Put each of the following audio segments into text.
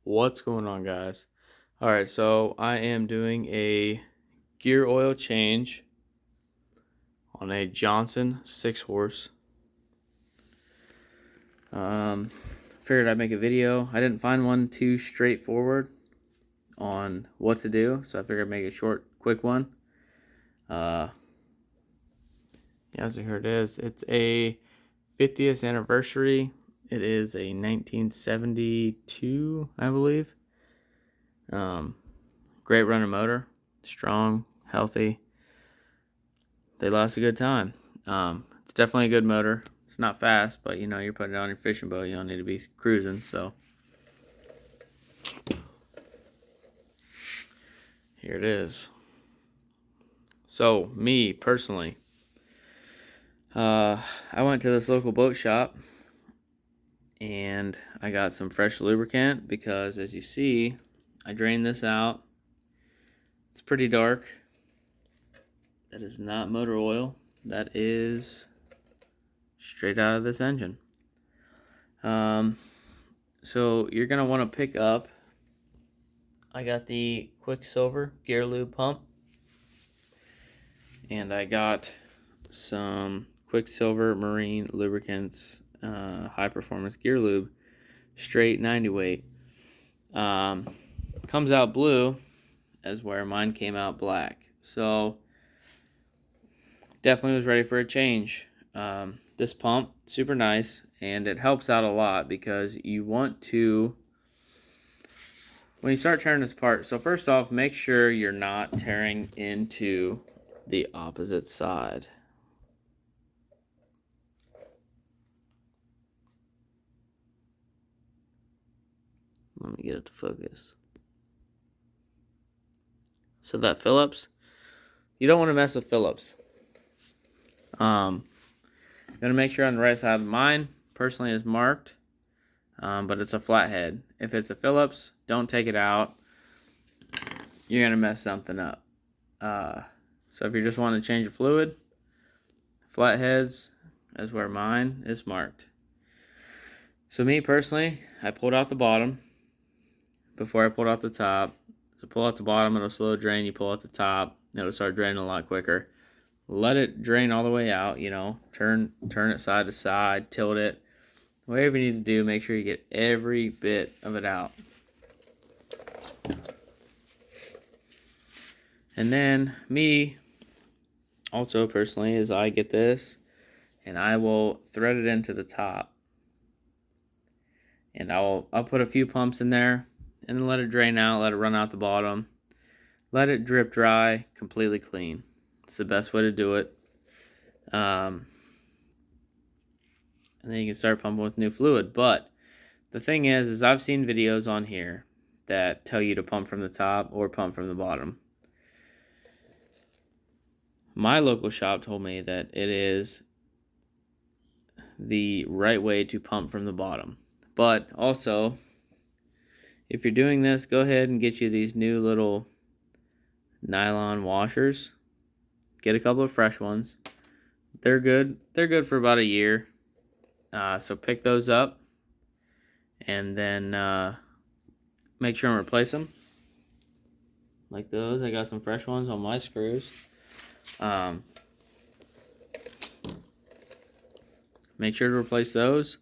What's going on, guys? Alright, so I am doing a gear oil change on a Johnson 6-horse. Figured I'd make a video. I didn't find one too straightforward on what to do, so I figured I'd make a short, quick one. Yeah, so here it is. It's a 50th anniversary. It is a 1972, I believe. Great running motor, strong, healthy. They last a good time. It's definitely a good motor. It's not fast, but you're putting it on your fishing boat. You don't need to be cruising. So here it is. So me personally, I went to this local boat shop and I got some fresh lubricant because, as you see, I drained this out. It's pretty dark. That is not motor oil. That is straight out of this engine. So you're gonna want to pick up. I got the Quicksilver gear lube pump, and I got some Quicksilver Marine Lubricants high performance gear lube, straight 90 weight. Comes out blue, as where mine came out black. So definitely was ready for a change. This pump, super nice, and it helps out a lot because you want to, when you start tearing this apart, so first off, make sure you're not tearing into the opposite side. Let me get it to focus. So that Phillips, you don't want to mess with Phillips. You want to make sure on the right side. Mine personally is marked, but it's a flathead. If it's a Phillips, don't take it out. You're going to mess something up. So if you just want to change the fluid, flatheads is where mine is marked. So me personally, I pulled out the bottom before I pulled out the top. So pull out the bottom, it'll slow drain. You pull out the top, it'll start draining a lot quicker. Let it drain all the way out, turn it side to side, tilt it. Whatever you need to do, make sure you get every bit of it out. And then me, also personally, is I get this and I will thread it into the top. And I'll put a few pumps in there and then let it drain out, let it run out the bottom. Let it drip dry, completely clean. It's the best way to do it. And then you can start pumping with new fluid. But the thing is I've seen videos on here that tell you to pump from the top or pump from the bottom. My local shop told me that it is the right way to pump from the bottom. But also, if you're doing this, go ahead and get you these new little nylon washers. Get a couple of fresh ones. They're good. They're good for about a year. So pick those up and then make sure and replace them. Like those. I got some fresh ones on my screws. Make sure to replace those.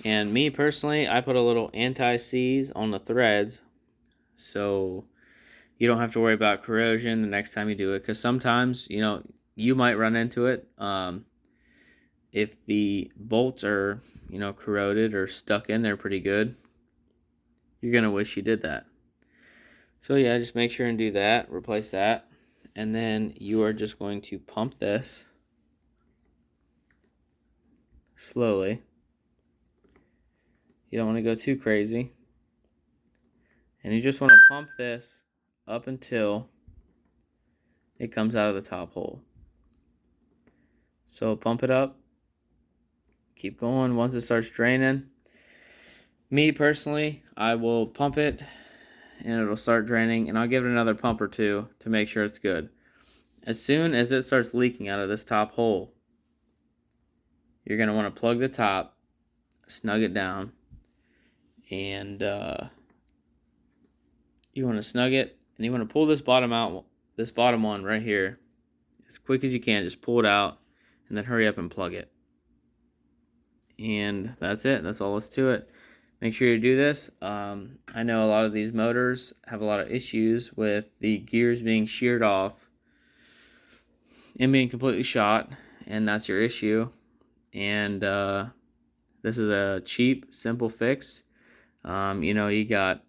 And me personally, I put a little anti-seize on the threads so you don't have to worry about corrosion the next time you do it, because sometimes you might run into it. If the bolts are corroded or stuck in there pretty good, you're gonna wish you did that. So yeah, just make sure and do that, replace that, and then you are just going to pump this slowly. You don't want to go too crazy, and you just want to pump this up until it comes out of the top hole. So pump it up, keep going. Once it starts draining, me personally, I will pump it and it'll start draining, and I'll give it another pump or two to make sure it's good. As soon as it starts leaking out of this top hole, you're going to want to plug the top, snug it down, and you want to snug it, and you want to pull this bottom out, this bottom one right here, as quick as you can. Just pull it out, and then hurry up and plug it. And that's it. That's all that's to it. Make sure you do this. I know a lot of these motors have a lot of issues with the gears being sheared off and being completely shot, and that's your issue. And this is a cheap, simple fix. You know, you got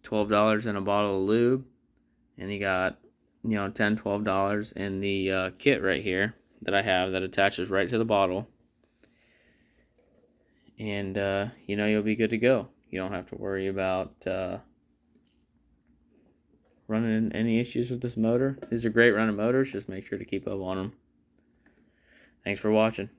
$12 in a bottle of lube, and you got, you know, $10, $12 in the kit right here that I have that attaches right to the bottle. And you know, you'll be good to go. You don't have to worry about running any issues with this motor. These are great running motors. Just make sure to keep up on them. Thanks for watching.